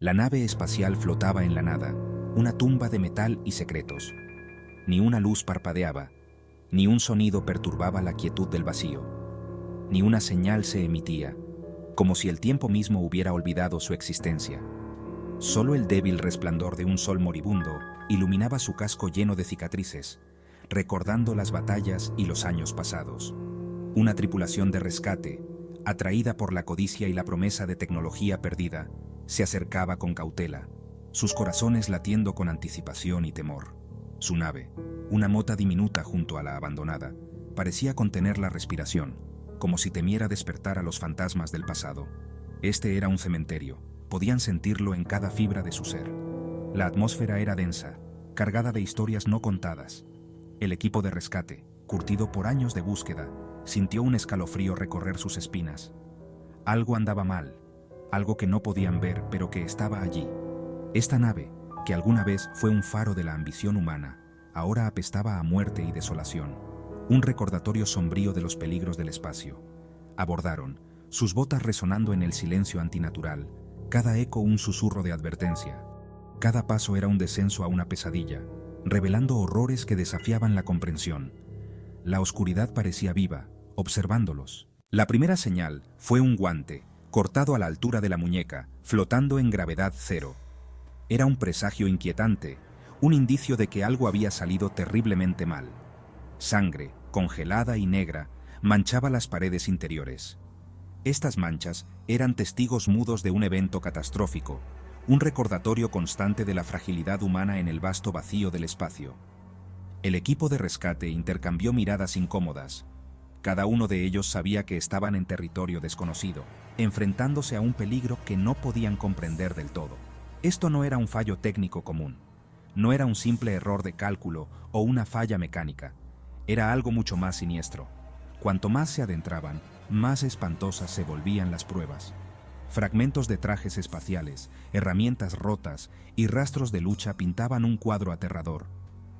La nave espacial flotaba en la nada, una tumba de metal y secretos. Ni una luz parpadeaba, ni un sonido perturbaba la quietud del vacío, ni una señal se emitía, como si el tiempo mismo hubiera olvidado su existencia. Solo el débil resplandor de un sol moribundo iluminaba su casco lleno de cicatrices, recordando las batallas y los años pasados. Una tripulación de rescate, atraída por la codicia y la promesa de tecnología perdida, se acercaba con cautela, sus corazones latiendo con anticipación y temor. Su nave, una mota diminuta junto a la abandonada, parecía contener la respiración, como si temiera despertar a los fantasmas del pasado. Este era un cementerio, podían sentirlo en cada fibra de su ser. La atmósfera era densa, cargada de historias no contadas. El equipo de rescate, curtido por años de búsqueda, sintió un escalofrío recorrer sus espinas. Algo andaba mal, algo que no podían ver, pero que estaba allí. Esta nave, que alguna vez fue un faro de la ambición humana, ahora apestaba a muerte y desolación, un recordatorio sombrío de los peligros del espacio. Abordaron, sus botas resonando en el silencio antinatural, cada eco un susurro de advertencia. Cada paso era un descenso a una pesadilla, revelando horrores que desafiaban la comprensión. La oscuridad parecía viva, observándolos. La primera señal fue un guante, cortado a la altura de la muñeca, flotando en gravedad cero. Era un presagio inquietante, un indicio de que algo había salido terriblemente mal. Sangre, congelada y negra, manchaba las paredes interiores. Estas manchas eran testigos mudos de un evento catastrófico, un recordatorio constante de la fragilidad humana en el vasto vacío del espacio. El equipo de rescate intercambió miradas incómodas. Cada uno de ellos sabía que estaban en territorio desconocido, enfrentándose a un peligro que no podían comprender del todo. Esto no era un fallo técnico común. No era un simple error de cálculo o una falla mecánica. Era algo mucho más siniestro. Cuanto más se adentraban, más espantosas se volvían las pruebas. Fragmentos de trajes espaciales, herramientas rotas y rastros de lucha pintaban un cuadro aterrador.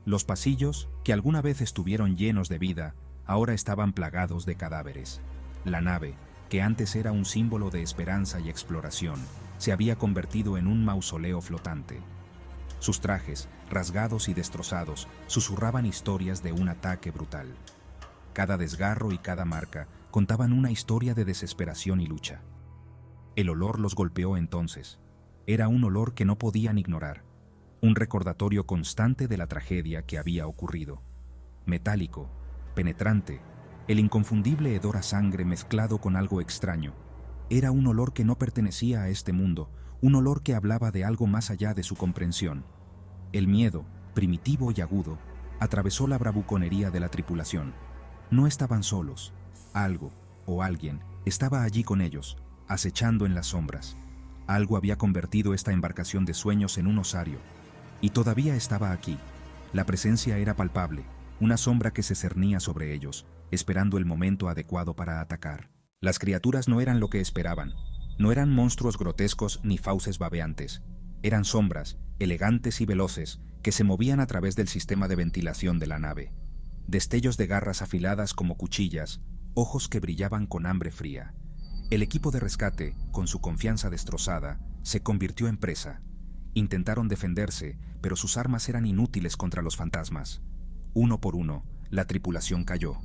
Los pasillos, que alguna vez estuvieron llenos de vida, ahora estaban plagados de cadáveres. La nave, que antes era un símbolo de esperanza y exploración, se había convertido en un mausoleo flotante. Sus trajes, rasgados y destrozados, susurraban historias de un ataque brutal. Cada desgarro y cada marca contaban una historia de desesperación y lucha. El olor los golpeó entonces. Era un olor que no podían ignorar, un recordatorio constante de la tragedia que había ocurrido. Metálico, penetrante, el inconfundible hedor a sangre mezclado con algo extraño. Era un olor que no pertenecía a este mundo, un olor que hablaba de algo más allá de su comprensión. El miedo, primitivo y agudo, atravesó la bravuconería de la tripulación. No estaban solos. Algo, o alguien, estaba allí con ellos, acechando en las sombras. Algo había convertido esta embarcación de sueños en un osario. Y todavía estaba aquí. La presencia era palpable, una sombra que se cernía sobre ellos, esperando el momento adecuado para atacar. Las criaturas no eran lo que esperaban. No eran monstruos grotescos ni fauces babeantes. Eran sombras, elegantes y veloces, que se movían a través del sistema de ventilación de la nave. Destellos de garras afiladas como cuchillas, ojos que brillaban con hambre fría. El equipo de rescate, con su confianza destrozada, se convirtió en presa. Intentaron defenderse, pero sus armas eran inútiles contra los fantasmas. Uno por uno, la tripulación cayó,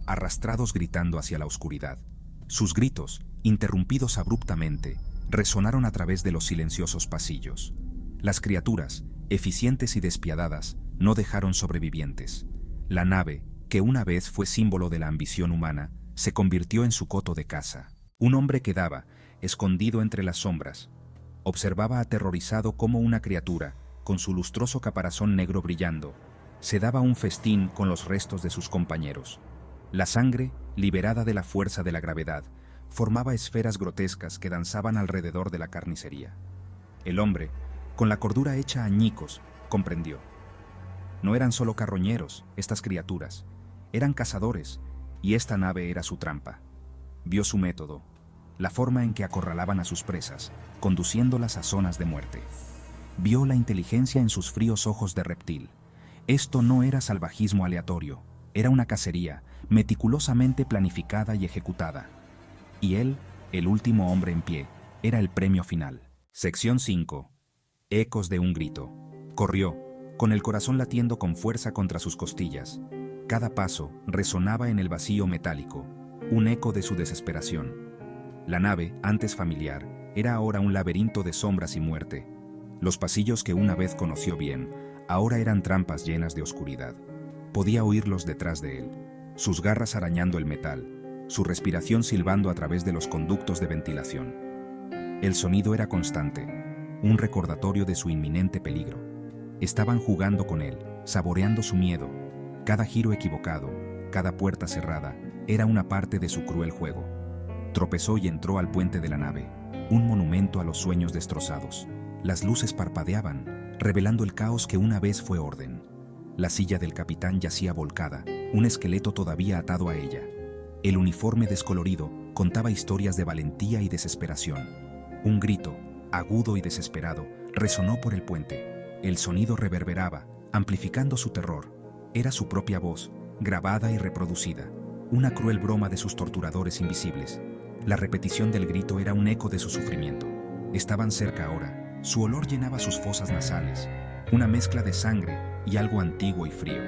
arrastrados gritando hacia la oscuridad. Sus gritos, interrumpidos abruptamente, resonaron a través de los silenciosos pasillos. Las criaturas, eficientes y despiadadas, no dejaron sobrevivientes. La nave, que una vez fue símbolo de la ambición humana, se convirtió en su coto de caza. Un hombre quedaba, escondido entre las sombras. Observaba aterrorizado cómo una criatura, con su lustroso caparazón negro brillando, se daba un festín con los restos de sus compañeros. La sangre, liberada de la fuerza de la gravedad, formaba esferas grotescas que danzaban alrededor de la carnicería. El hombre, con la cordura hecha añicos, comprendió. No eran solo carroñeros, estas criaturas. Eran cazadores, y esta nave era su trampa. Vio su método, la forma en que acorralaban a sus presas, conduciéndolas a zonas de muerte. Vio la inteligencia en sus fríos ojos de reptil. Esto no era salvajismo aleatorio, era una cacería, meticulosamente planificada y ejecutada. Y él, el último hombre en pie, era el premio final. Sección 5. Ecos de un grito. Corrió, con el corazón latiendo con fuerza contra sus costillas. Cada paso resonaba en el vacío metálico, un eco de su desesperación. La nave, antes familiar, era ahora un laberinto de sombras y muerte. Los pasillos que una vez conoció bien, ahora eran trampas llenas de oscuridad. Podía oírlos detrás de él, sus garras arañando el metal, su respiración silbando a través de los conductos de ventilación. El sonido era constante, un recordatorio de su inminente peligro. Estaban jugando con él, saboreando su miedo. Cada giro equivocado, cada puerta cerrada, era una parte de su cruel juego. Tropezó y entró al puente de la nave, un monumento a los sueños destrozados. Las luces parpadeaban, revelando el caos que una vez fue orden. La silla del capitán yacía volcada, un esqueleto todavía atado a ella. El uniforme descolorido contaba historias de valentía y desesperación. Un grito, agudo y desesperado, resonó por el puente. El sonido reverberaba, amplificando su terror. Era su propia voz, grabada y reproducida, una cruel broma de sus torturadores invisibles. La repetición del grito era un eco de su sufrimiento. Estaban cerca ahora, su olor llenaba sus fosas nasales, una mezcla de sangre y algo antiguo y frío.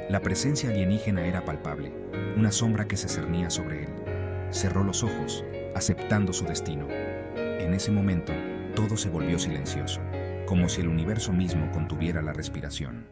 La presencia alienígena era palpable, una sombra que se cernía sobre él. Cerró los ojos, aceptando su destino. En ese momento, todo se volvió silencioso, como si el universo mismo contuviera la respiración.